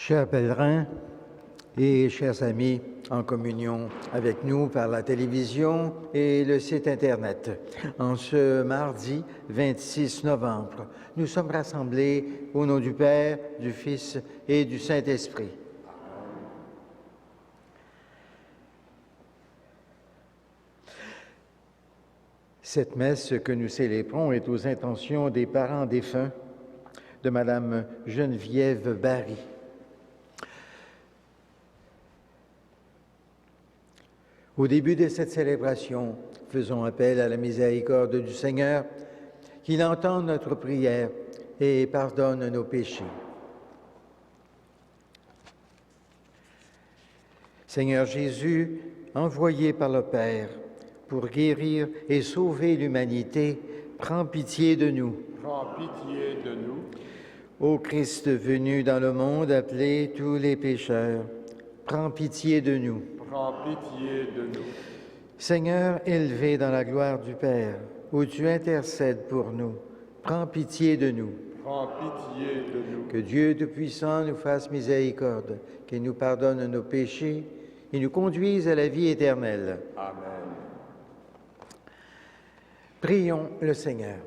Chers pèlerins et chers amis en communion avec nous par la télévision et le site Internet, en ce mardi 26 novembre, nous sommes rassemblés au nom du Père, du Fils et du Saint-Esprit. Cette messe que nous célébrons est aux intentions des parents défunts de Madame Geneviève Barry. Au début de cette célébration, faisons appel à la miséricorde du Seigneur, qu'il entende notre prière et pardonne nos péchés. Seigneur Jésus, envoyé par le Père pour guérir et sauver l'humanité, prends pitié de nous. Prends pitié de nous. Ô Christ venu dans le monde appeler tous les pécheurs, prends pitié de nous. Prends pitié de nous. Seigneur, élevé dans la gloire du Père, où tu intercèdes pour nous, prends pitié de nous. Prends pitié de nous. Que Dieu Tout-Puissant nous fasse miséricorde, qu'il nous pardonne nos péchés et nous conduise à la vie éternelle. Amen. Prions le Seigneur.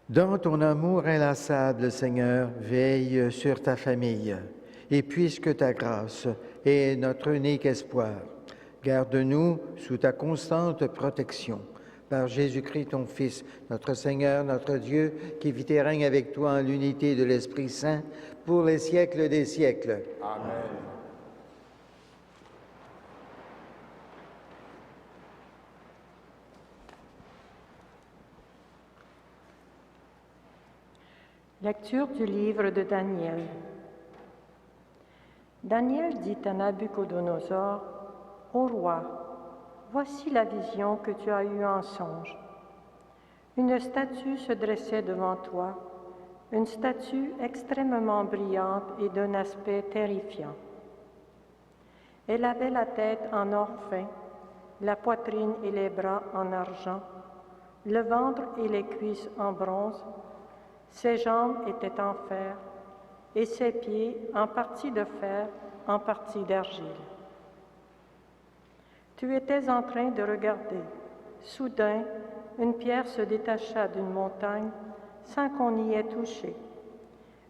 Dans ton amour inlassable, Seigneur, veille sur ta famille. Et puisque ta grâce est notre unique espoir, garde-nous sous ta constante protection. Par Jésus-Christ, ton Fils, notre Seigneur, notre Dieu, qui vit et règne avec toi en l'unité de l'Esprit Saint, pour les siècles des siècles. Amen. Lecture du livre de Daniel. Daniel dit à Nabuchodonosor, « Ô roi, voici la vision que tu as eue en songe. Une statue se dressait devant toi, une statue extrêmement brillante et d'un aspect terrifiant. Elle avait la tête en or fin, la poitrine et les bras en argent, le ventre et les cuisses en bronze, ses jambes étaient en fer, et ses pieds en partie de fer, en partie d'argile. Tu étais en train de regarder. Soudain, une pierre se détacha d'une montagne sans qu'on y ait touché.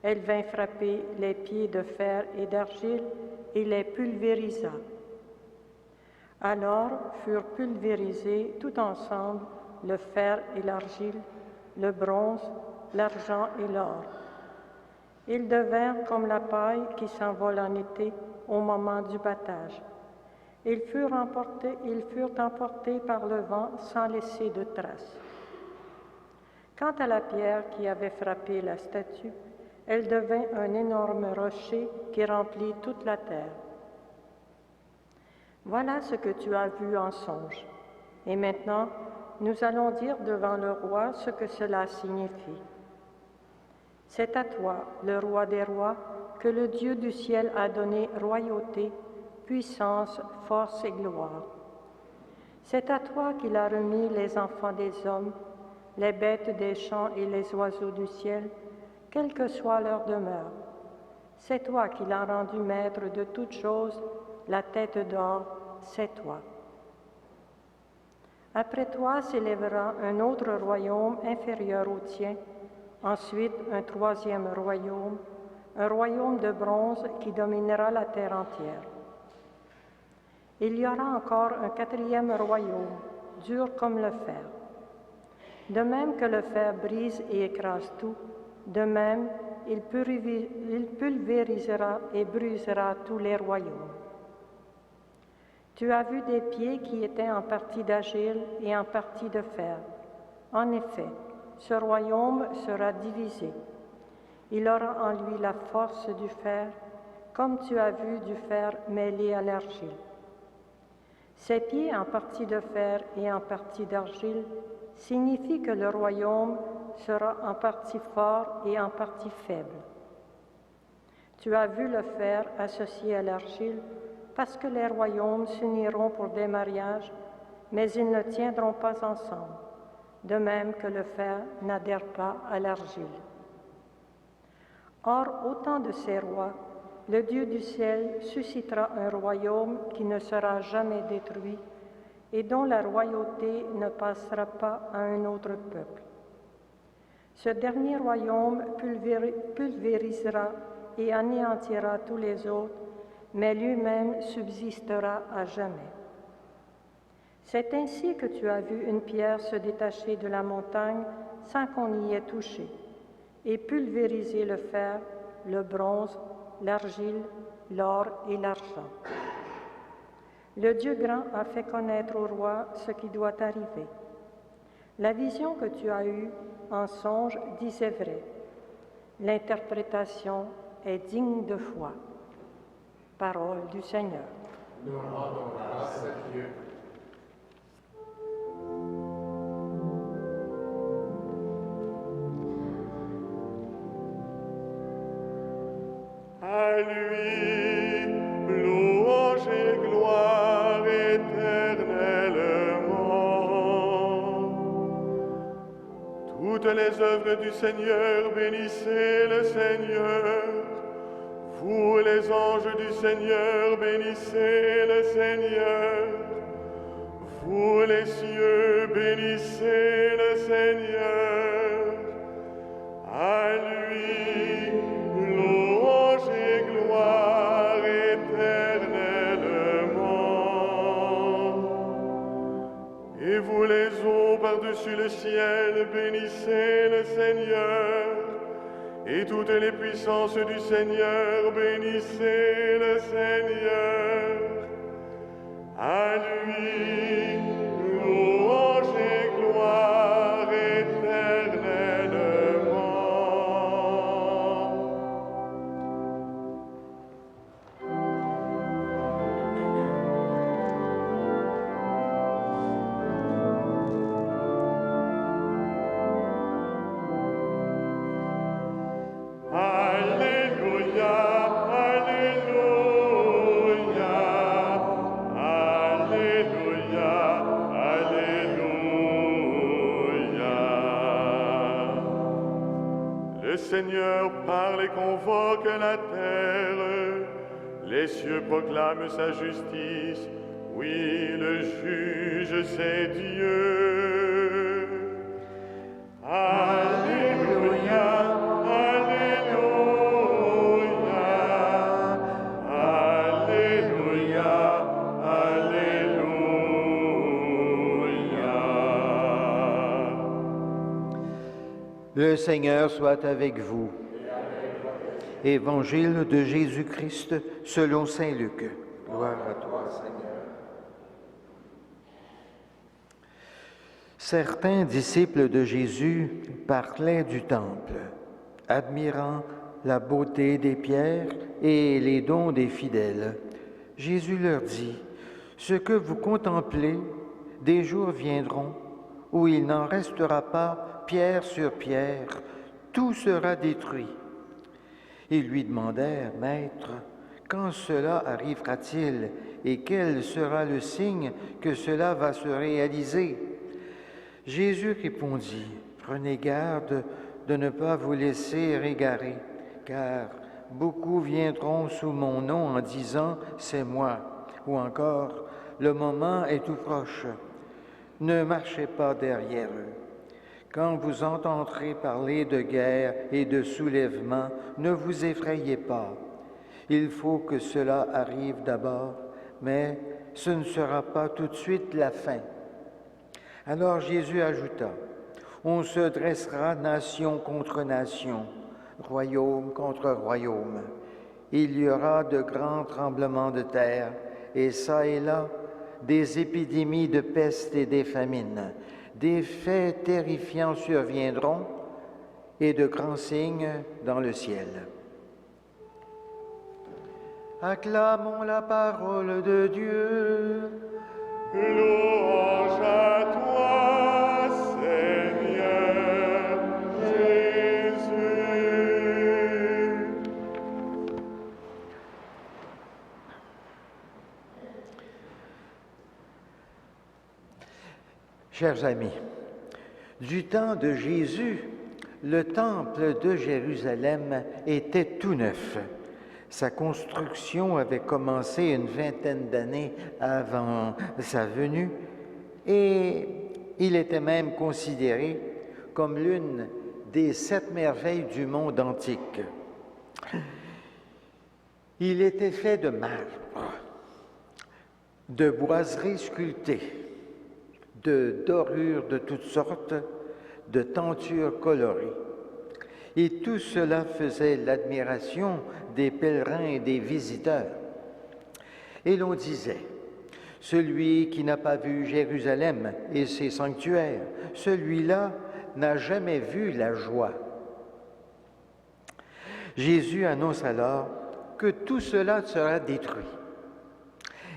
Elle vint frapper les pieds de fer et d'argile et les pulvérisa. Alors furent pulvérisés tout ensemble le fer et l'argile, le bronze, l'argent et l'or. Ils devinrent comme la paille qui s'envole en été au moment du battage. Ils furent emportés par le vent sans laisser de traces. Quant à la pierre qui avait frappé la statue, elle devint un énorme rocher qui remplit toute la terre. Voilà ce que tu as vu en songe. Et maintenant, nous allons dire devant le roi ce que cela signifie. C'est à toi, le roi des rois, que le Dieu du ciel a donné royauté, puissance, force et gloire. C'est à toi qu'il a remis les enfants des hommes, les bêtes des champs et les oiseaux du ciel, quelle que soit leur demeure. C'est toi qui l'as rendu maître de toutes choses, la tête d'or, c'est toi. Après toi s'élèvera un autre royaume inférieur au tien, ensuite un troisième royaume, un royaume de bronze qui dominera la terre entière. Il y aura encore un quatrième royaume, dur comme le fer. De même que le fer brise et écrase tout, de même il pulvérisera et brisera tous les royaumes. Tu as vu des pieds qui étaient en partie d'argile et en partie de fer. En effet, ce royaume sera divisé. Il aura en lui la force du fer, comme tu as vu du fer mêlé à l'argile. Ses pieds en partie de fer et en partie d'argile signifient que le royaume sera en partie fort et en partie faible. Tu as vu le fer associé à l'argile parce que les royaumes s'uniront pour des mariages, mais ils ne tiendront pas ensemble, de même que le fer n'adhère pas à l'argile. Or, au temps de ces rois, le Dieu du ciel suscitera un royaume qui ne sera jamais détruit et dont la royauté ne passera pas à un autre peuple. Ce dernier royaume pulvérisera et anéantira tous les autres, mais lui-même subsistera à jamais. C'est ainsi que tu as vu une pierre se détacher de la montagne sans qu'on y ait touché, et pulvériser le fer, le bronze, l'argile, l'or et l'argent. Le Dieu grand a fait connaître au roi ce qui doit arriver. La vision que tu as eue en songe disait vrai. L'interprétation est digne de foi. Parole du Seigneur. Nous rendons grâce à Dieu. À lui, louange et gloire éternellement. Toutes les œuvres du Seigneur, bénissez le Seigneur. Vous les anges du Seigneur, bénissez le Seigneur. Vous les cieux, bénissez le Seigneur. À lui, louange et gloire éternellement. Et vous les eaux par-dessus le ciel, bénissez le Seigneur. Et toutes les puissances du Seigneur, bénissez le Seigneur. À lui, louange et gloire éternellement. Alléluia, Alléluia, Alléluia, Alléluia. Le Seigneur parle et convoque la terre. Les cieux proclament sa justice. Oui, le juge, c'est Dieu. Alléluia, Alléluia, Alléluia, Alléluia. Le Seigneur soit avec vous. Évangile de Jésus-Christ selon saint Luc. Gloire à toi, Seigneur. Certains disciples de Jésus parlaient du temple, admirant la beauté des pierres et les dons des fidèles. Jésus leur dit, « Ce que vous contemplez, des jours viendront où il n'en restera pas pierre sur pierre, tout sera détruit. » Ils lui demandèrent, « Maître, quand cela arrivera-t-il et quel sera le signe que cela va se réaliser ?» Jésus répondit, « Prenez garde de ne pas vous laisser égarer, car beaucoup viendront sous mon nom en disant « C'est moi », ou encore « Le moment est tout proche ». Ne marchez pas derrière eux. Quand vous entendrez parler de guerre et de soulèvement, ne vous effrayez pas. Il faut que cela arrive d'abord, mais ce ne sera pas tout de suite la fin. Alors Jésus ajouta, « On se dressera nation contre nation, royaume contre royaume. Il y aura de grands tremblements de terre, et çà et là, des épidémies de peste et des famines. Des faits terrifiants surviendront, et de grands signes dans le ciel. » Acclamons la parole de Dieu. Louange à toi, Seigneur Jésus. Chers amis, du temps de Jésus, Le temple de Jérusalem était tout neuf. Sa construction avait commencé une vingtaine d'années avant sa venue et il était même considéré comme l'une des 7 merveilles du monde antique. Il était fait de marbre, de boiseries sculptées, de dorures de toutes sortes, de tentures colorées. Et tout cela faisait l'admiration des pèlerins et des visiteurs. Et l'on disait, celui qui n'a pas vu Jérusalem et ses sanctuaires, celui-là n'a jamais vu la joie. Jésus annonce alors que tout cela sera détruit.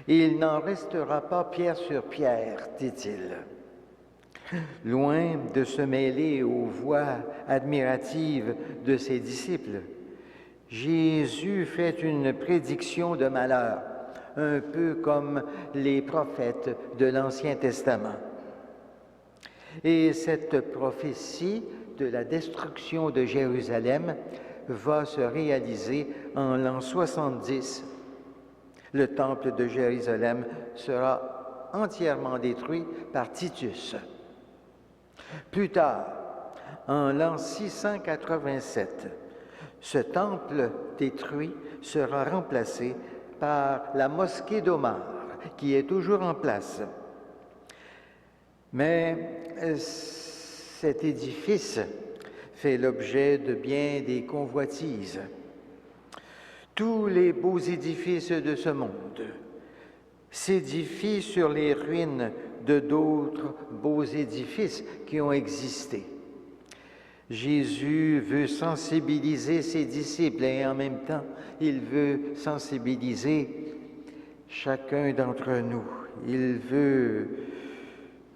Et il n'en restera pas pierre sur pierre, dit-il. Loin de se mêler aux voix admiratives de ses disciples, Jésus fait une prédiction de malheur, un peu comme les prophètes de l'Ancien Testament. Et cette prophétie de la destruction de Jérusalem va se réaliser en l'an 70. Le temple de Jérusalem sera entièrement détruit par Titus. Plus tard, en l'an 687, ce temple détruit sera remplacé par la mosquée d'Omar, qui est toujours en place. Mais cet édifice fait l'objet de bien des convoitises. Tous les beaux édifices de ce monde s'édifient sur les ruines de d'autres beaux édifices qui ont existé. Jésus veut sensibiliser ses disciples et en même temps, il veut sensibiliser chacun d'entre nous. Il veut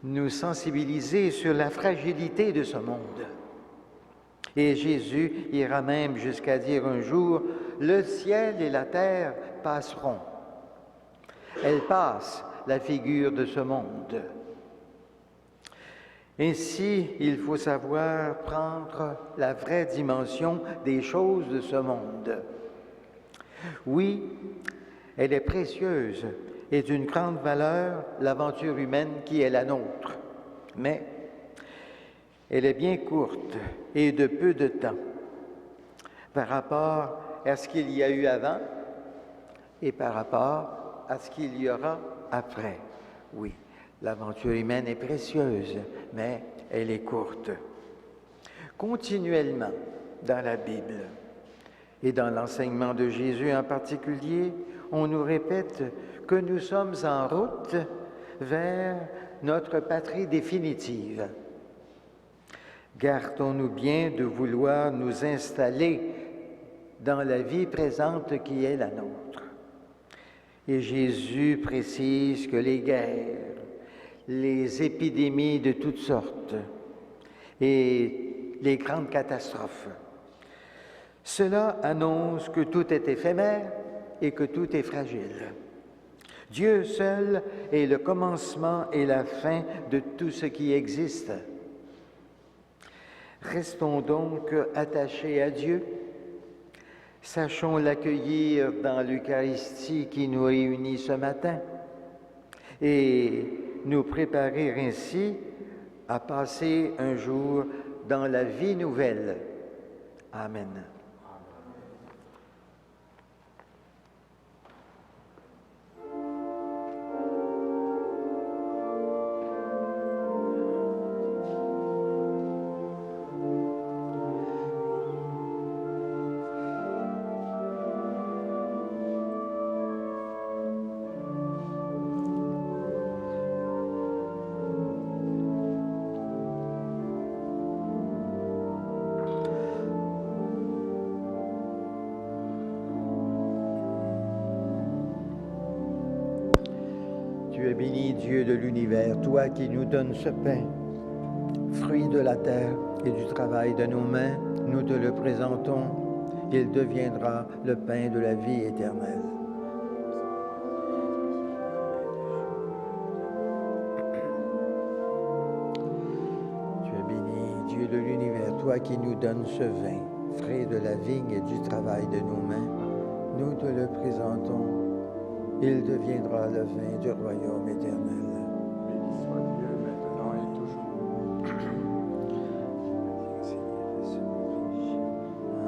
nous sensibiliser sur la fragilité de ce monde. Et Jésus ira même jusqu'à dire un jour, « Le ciel et la terre passeront. » Elle passe, la figure de ce monde. Ainsi, il faut savoir prendre la vraie dimension des choses de ce monde. Oui, elle est précieuse et d'une grande valeur, l'aventure humaine qui est la nôtre. Mais elle est bien courte et de peu de temps par rapport à ce qu'il y a eu avant et par rapport à ce qu'il y aura après. Oui, l'aventure humaine est précieuse, mais elle est courte. Continuellement, dans la Bible et dans l'enseignement de Jésus en particulier, on nous répète que nous sommes en route vers notre patrie définitive. Gardons-nous bien de vouloir nous installer dans la vie présente qui est la nôtre. Et Jésus précise que les guerres, les épidémies de toutes sortes et les grandes catastrophes, cela annonce que tout est éphémère et que tout est fragile. Dieu seul est le commencement et la fin de tout ce qui existe. Restons donc attachés à Dieu. Sachons l'accueillir dans l'Eucharistie qui nous réunit ce matin et nous préparer ainsi à passer un jour dans la vie nouvelle. Amen. Tu es béni, Dieu de l'univers, toi qui nous donnes ce pain, fruit de la terre et du travail de nos mains, nous te le présentons, il deviendra le pain de la vie éternelle. Tu es béni, Dieu de l'univers, toi toi qui nous donnes ce vin, frais de la vigne et du travail de nos mains, nous te le présentons. Il deviendra le vin du royaume éternel. Béni soit Dieu, maintenant et toujours.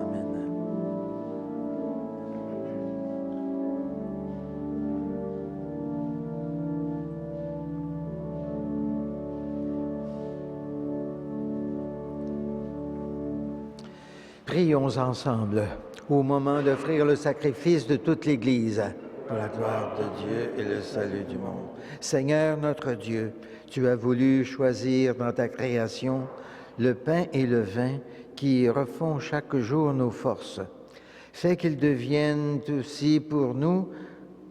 Amen. Prions ensemble au moment d'offrir le sacrifice de toute l'Église pour la gloire de Dieu et le salut du monde. Seigneur notre Dieu, tu as voulu choisir dans ta création le pain et le vin qui refont chaque jour nos forces. Fais qu'ils deviennent aussi pour nous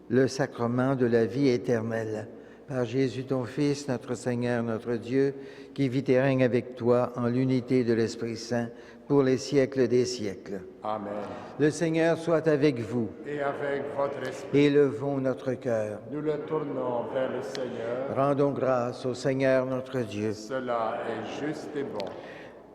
le sacrement de la vie éternelle. Par Jésus ton Fils, notre Seigneur, notre Dieu, qui vit et règne avec toi en l'unité de l'Esprit Saint pour les siècles des siècles. Amen. Le Seigneur soit avec vous. Et avec votre esprit, Élevons notre cœur. nous le tournons vers le Seigneur. Rendons grâce au Seigneur notre Dieu. Cela est juste et bon.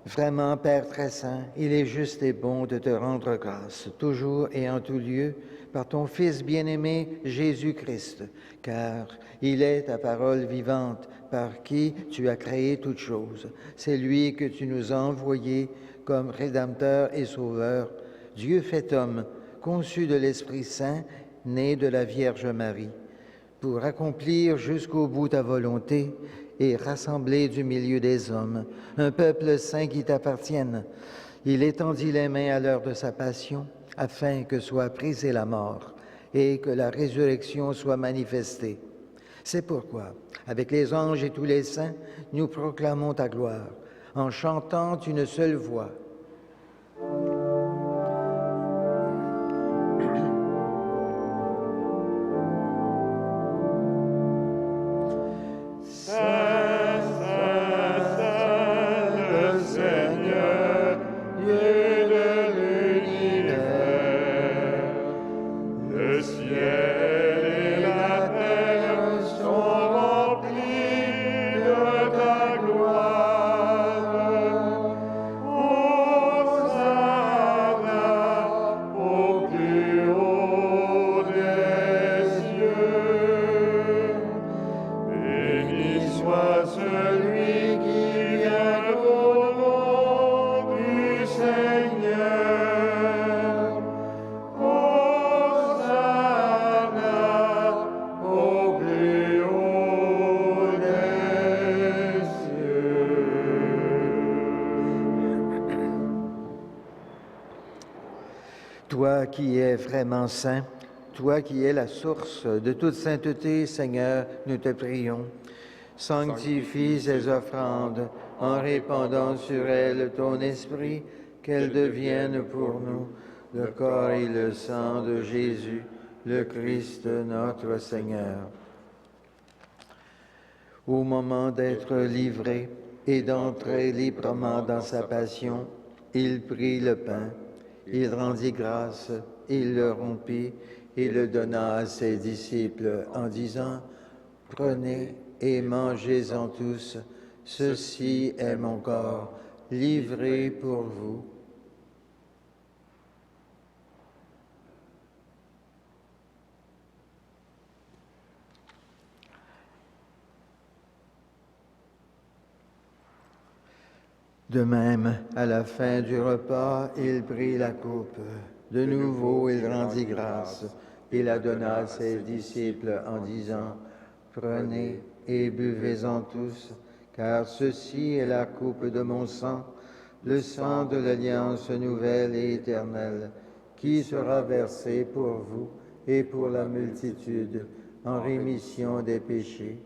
Vraiment, Père très saint, il est juste et bon de te rendre grâce, toujours et en tout lieu, par ton Fils bien-aimé, Jésus-Christ, car il est ta parole vivante, par qui tu as créé toutes choses. C'est lui que tu nous as envoyé comme Rédempteur et Sauveur, Dieu fait homme, conçu de l'Esprit Saint, né de la Vierge Marie, pour accomplir jusqu'au bout ta volonté et rassembler du milieu des hommes un peuple saint qui t'appartienne. Il étendit les mains à l'heure de sa passion, afin que soit brisée la mort et que la résurrection soit manifestée. C'est pourquoi, avec les anges et tous les saints, nous proclamons ta gloire, en chantant une seule voix. Toi qui es vraiment saint, toi qui es la source de toute sainteté, Seigneur, nous te prions. Sanctifie ces offrandes en répandant sur elles ton esprit, qu'elles deviennent pour nous le corps et le sang de Jésus, le Christ notre Seigneur. Au moment d'être livré et d'entrer librement dans sa passion, il prit le pain. Il rendit grâce, il le rompit et le donna à ses disciples en disant, « Prenez et mangez-en tous, ceci est mon corps, livré pour vous. » De même, à la fin du repas, il prit la coupe. De nouveau, il rendit grâce. Il la donna à ses disciples en disant, « Prenez et buvez-en tous, car ceci est la coupe de mon sang, le sang de l'alliance nouvelle et éternelle, qui sera versé pour vous et pour la multitude en rémission des péchés.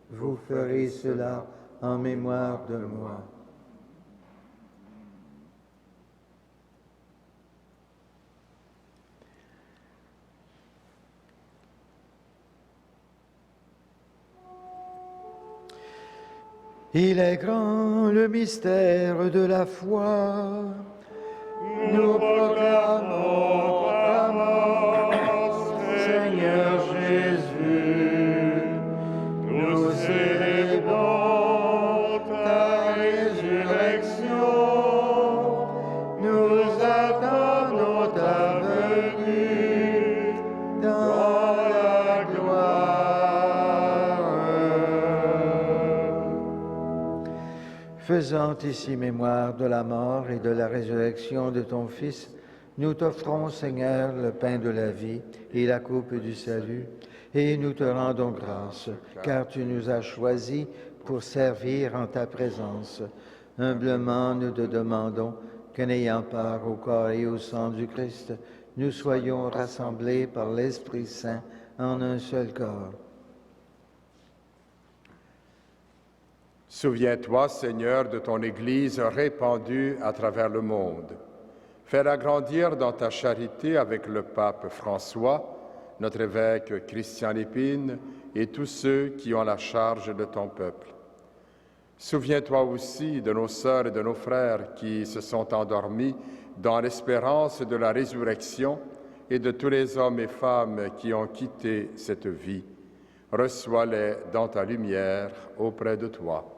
Vous ferez cela en mémoire de moi. » Il est grand le mystère de la foi. Nous proclamons ta mort, Seigneur Jésus. Nous célébrons ta résurrection. Faisant ici mémoire de la mort et de la résurrection de ton Fils, nous t'offrons, Seigneur, le pain de la vie et la coupe du salut, et nous te rendons grâce, car tu nous as choisis pour servir en ta présence. Humblement, nous te demandons que, n'ayant part au corps et au sang du Christ, nous soyons rassemblés par l'Esprit Saint en un seul corps. Souviens-toi, Seigneur, de ton Église répandue à travers le monde. Fais-la grandir dans ta charité avec le pape François, notre évêque Christian Lépine et tous ceux qui ont la charge de ton peuple. Souviens-toi aussi de nos sœurs et de nos frères qui se sont endormis dans l'espérance de la résurrection et de tous les hommes et femmes qui ont quitté cette vie. Reçois-les dans ta lumière auprès de toi.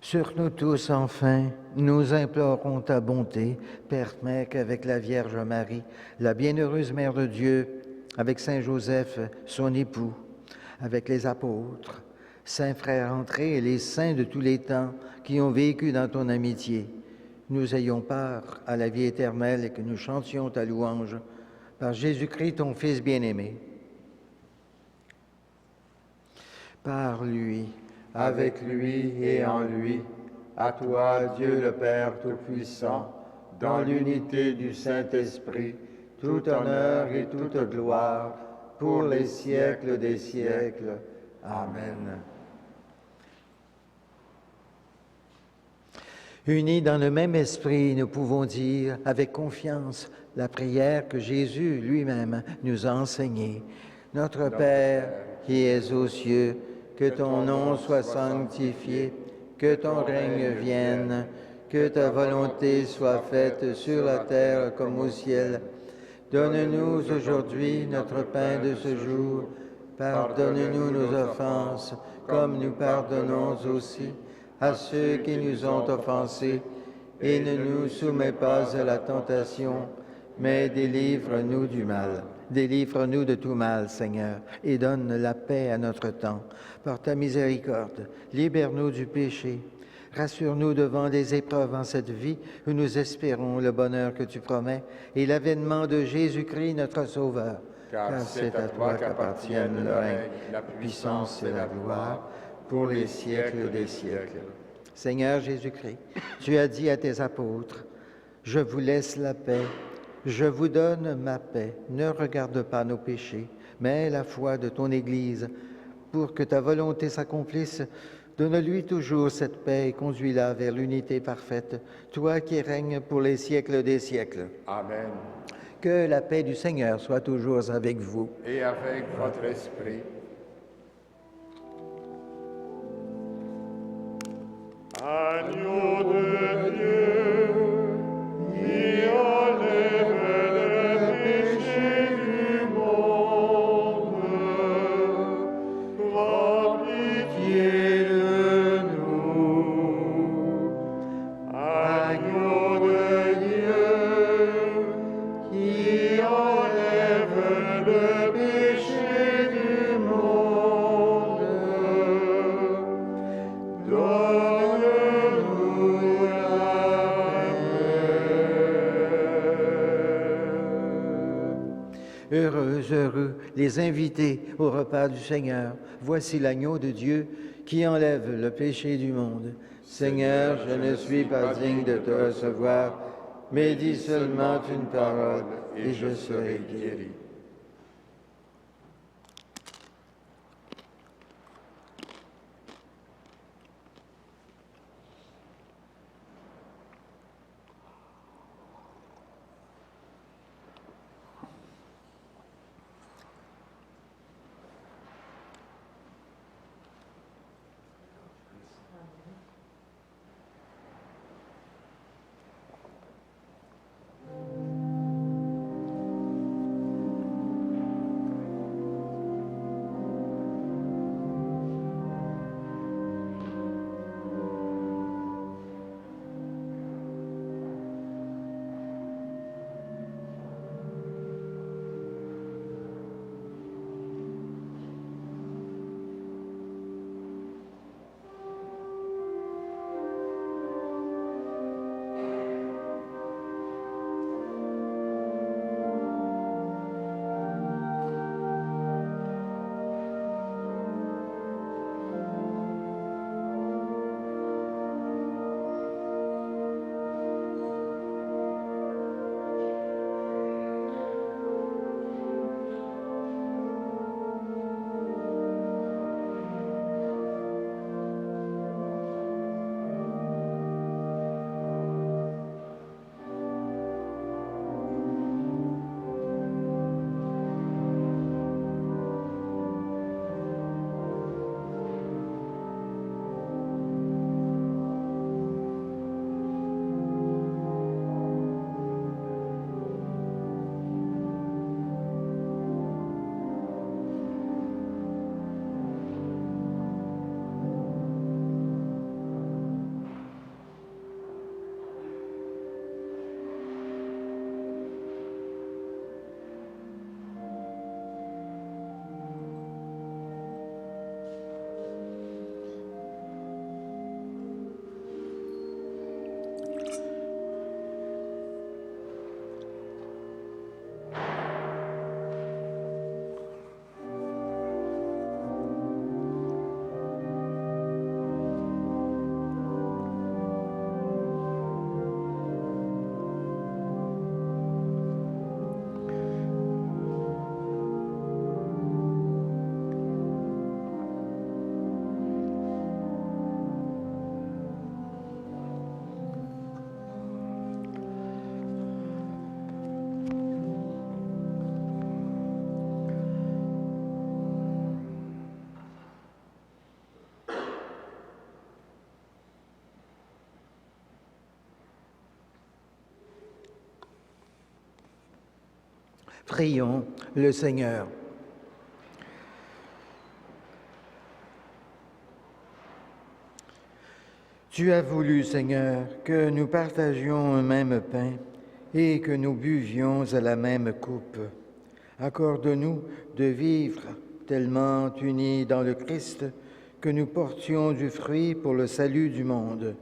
Sur nous tous, enfin, nous implorons ta bonté. Permets qu'avec la Vierge Marie, la bienheureuse Mère de Dieu, avec Saint Joseph, son époux, avec les apôtres, saints frères entrés et les saints de tous les temps qui ont vécu dans ton amitié, nous ayons part à la vie éternelle et que nous chantions ta louange par Jésus-Christ, ton Fils bien-aimé. Par lui, avec lui et en lui, à toi, Dieu le Père Tout-Puissant, dans l'unité du Saint-Esprit, tout honneur et toute gloire, pour les siècles des siècles. Amen. Unis dans le même esprit, nous pouvons dire avec confiance la prière que Jésus lui-même nous a enseignée. Notre Père, qui es aux cieux, que ton nom soit sanctifié, que ton règne vienne, que ta volonté soit faite sur la terre comme au ciel. Donne-nous aujourd'hui notre pain de ce jour. Pardonne-nous nos offenses, comme nous pardonnons aussi à ceux qui nous ont offensés. Et ne nous soumets pas à la tentation, mais délivre-nous du mal. Délivre-nous de tout mal, Seigneur, et donne la paix à notre temps. Par ta miséricorde, libère-nous du péché. Rassure-nous devant les épreuves en cette vie où nous espérons le bonheur que tu promets et l'avènement de Jésus-Christ, notre Sauveur. Car c'est à toi qu'appartiennent le règne, la puissance et la gloire pour les siècles des siècles. Seigneur Jésus-Christ, tu as dit à tes apôtres, « Je vous laisse la paix. Je vous donne ma paix. Ne regarde pas nos péchés, mais la foi de ton Église. Pour que ta volonté s'accomplisse, donne-lui toujours cette paix et conduis-la vers l'unité parfaite, toi qui règnes pour les siècles des siècles. » Amen. Que la paix du Seigneur soit toujours avec vous. Et avec votre esprit. Agneau de Dieu, qui enlève le péché du monde, prends pitié de nous. Agneau de Dieu, qui enlève le péché du monde, donne-nous la paix. Heureux les invités au repas du Seigneur. Voici l'agneau de Dieu qui enlève le péché du monde. Seigneur, je ne suis pas digne de te recevoir, mais dis seulement une parole et je serai guéri. Prions le Seigneur. Tu as voulu, Seigneur, que nous partagions un même pain et que nous buvions à la même coupe. Accorde-nous de vivre tellement unis dans le Christ que nous portions du fruit pour le salut du monde.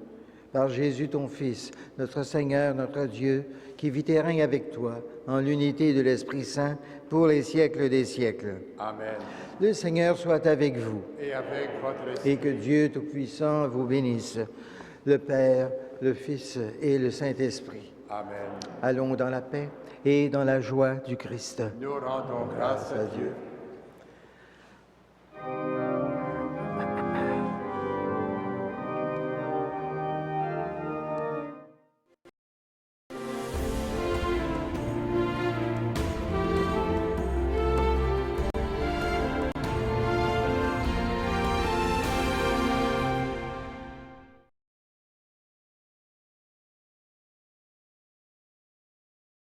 Par Jésus ton Fils, notre Seigneur, notre Dieu, qui vit et règne avec toi en l'unité de l'Esprit Saint pour les siècles des siècles. Amen. Le Seigneur soit avec vous Et avec votre esprit. et que Dieu Tout-Puissant vous bénisse, le Père, le Fils et le Saint-Esprit. Amen. Allons dans la paix et dans la joie du Christ. Nous rendons grâce à Dieu.